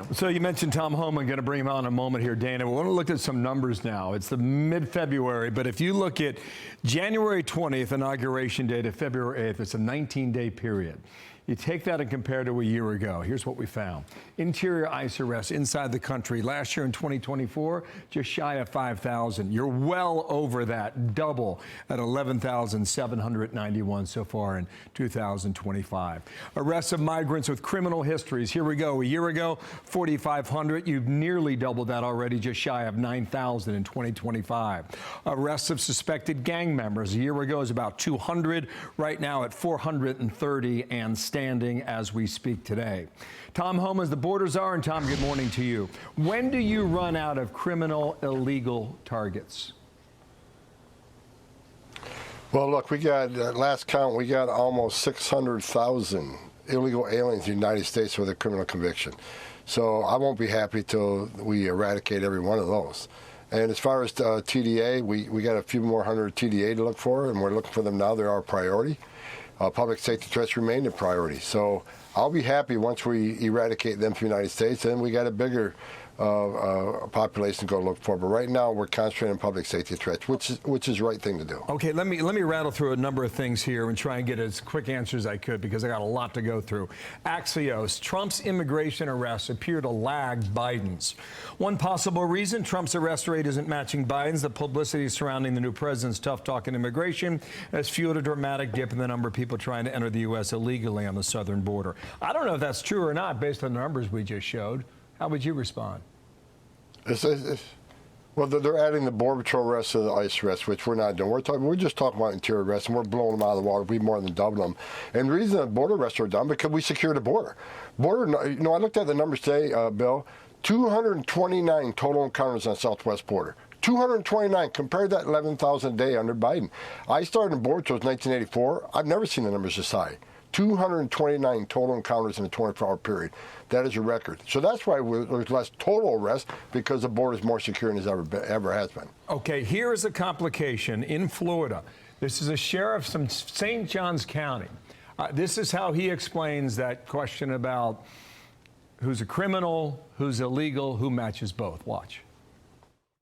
you. So you mentioned Tom Homan, going to bring him on in a moment here, Dana. We want to look at some numbers now. It's the mid-February, but if you look at January 20th, inauguration day, to February 8th, it's a 19-day period. You take that and compare to a year ago. Here's what we found. Interior ICE arrests inside the country. Last year in 2024, just shy of 5,000. You're well over that, double at 11,791 so far in 2025. Arrests of migrants with criminal histories. Here we go. A year ago, 4,500. You've nearly doubled that already, just shy of 9,000 in 2025. Arrests of suspected gang members. A year ago is about 200. Right now at 430 and standing as we speak today. Tom Homan is the border czar, and Tom, good morning to you. When do you run out of criminal illegal targets? Well, look, we got, last count, we got almost 600,000 illegal aliens in the United States with a criminal conviction. So I won't be happy till we eradicate every one of those. And as far as TDA, we got a few more hundred TDA to look for, and we're looking for them now. They're our priority. Public safety threats remain a priority. So I'll be happy once we eradicate them from the United States, and we got a bigger population to go look for. But right now, we're concentrating on public safety threats, which is the right thing to do. Okay, let me rattle through a number of things here and try and get as quick answers as I could, because I got a lot to go through. Axios: Trump's immigration arrests appear to lag Biden's. One possible reason Trump's arrest rate isn't matching Biden's, the publicity surrounding the new president's tough talk on immigration has fueled a dramatic dip in the number of people trying to enter the U.S. illegally on the southern border. I don't know if that's true or not based on the numbers we just showed. How would you respond? Well, they're adding the Border Patrol arrests to the ICE arrests, which we're not doing. We're just talking about interior arrests, and we're blowing them out of the water. We more than doubled them. And the reason the border arrests are done, because we secure the border. I looked at the numbers today, Bill. 229 total encounters on the southwest border. 229. Compare that 11,000 a day under Biden. I started in Border Patrol in 1984. I've never seen the numbers this high. 229 total encounters in a 24-hour period. That is a record. So that's why there's less total arrests, because the border is more secure than it ever has been. Okay, here is a complication in Florida. This is a sheriff from St. Johns County. This is how he explains that question about who's a criminal, who's illegal, who matches both. Watch.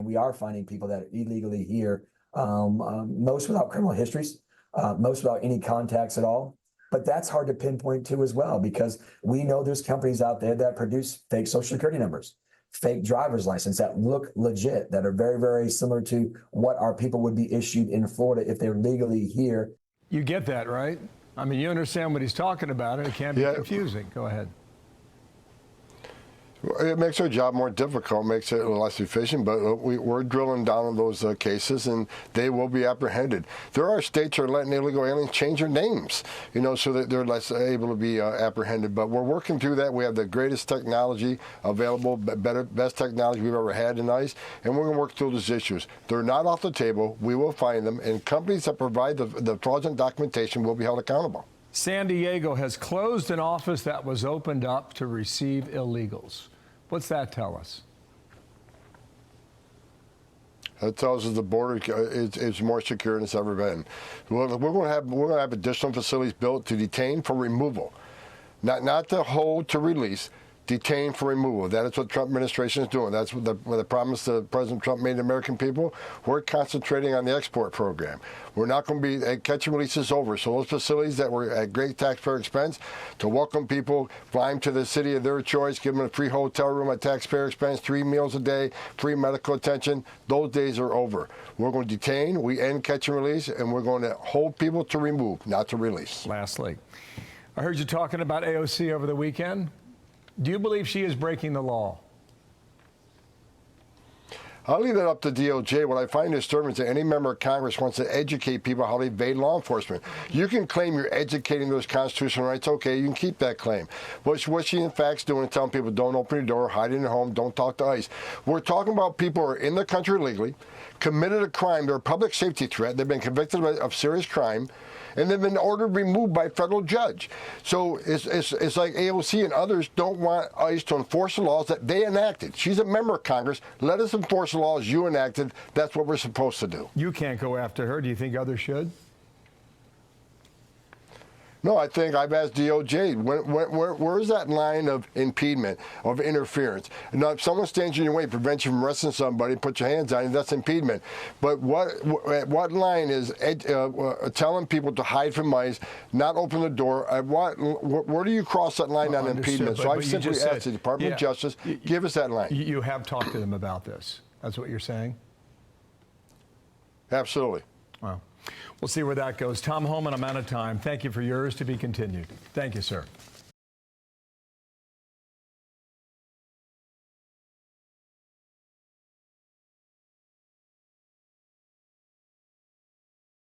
We are finding people that are illegally here, most without criminal histories, most without any contacts at all. But that's hard to pinpoint too as well, because we know there's companies out there that produce fake Social Security numbers, fake driver's license that look legit, that are very, very similar to what our people would be issued in Florida if they're legally here. You get that, right? I mean, you understand what he's talking about, and it can be confusing. Go ahead. It makes our job more difficult, makes it less efficient, but we're drilling down on those cases, and they will be apprehended. There are states that are letting illegal aliens change their names, so that they're less able to be apprehended. But we're working through that. We have the greatest technology available, best technology we've ever had in ICE, and we're going to work through those issues. They're not off the table. We will find them, and companies that provide the fraudulent documentation will be held accountable. San Diego has closed an office that was opened up to receive illegals. What's that tell us? That tells us the border is more secure than it's ever been. We're going to have additional facilities built to detain for removal, not to hold to release. Detain for removal. That is what the Trump administration is doing. That's what the promise that President Trump made to the American people. We're concentrating on the export program. We're not going to be catch and release is over. So those facilities that were at great taxpayer expense to welcome people, fly them to the city of their choice, give them a free hotel room at taxpayer expense, 3 meals a day, free medical attention, those days are over. We're going to detain, we end catch and release, and we're going to hold people to remove, not to release. Lastly, I heard you talking about AOC over the weekend. Do you believe she is breaking the law? I'll leave that up to DOJ. What I find disturbing is that any member of Congress wants to educate people how to evade law enforcement. You can claim you're educating those constitutional rights. Okay, you can keep that claim. What she in fact is doing is telling people don't open your door, hide in your home, don't talk to ICE. We're talking about people who are in the country illegally, committed a crime, they're a public safety threat, they've been convicted of serious crime, and they've been ordered removed by a federal judge. So it's like AOC and others don't want ICE to enforce the laws that they enacted. She's a member of Congress. Let us enforce the laws you enacted. That's what we're supposed to do. You can't go after her. Do you think others should? No, I think I've asked DOJ, where is that line of impediment, of interference? Now, if someone stands in your way, prevents you from arresting somebody, put your hands on it, that's impediment. But what line is telling people to hide from ICE, not open the door? Where do you cross that line on impediment? So I've simply asked the Department of Justice, give us that line. You have talked to them about this. That's what you're saying? Absolutely. Wow. We'll see where that goes. Tom Homan, I'm out of time. Thank you for yours to be continued. Thank you, sir.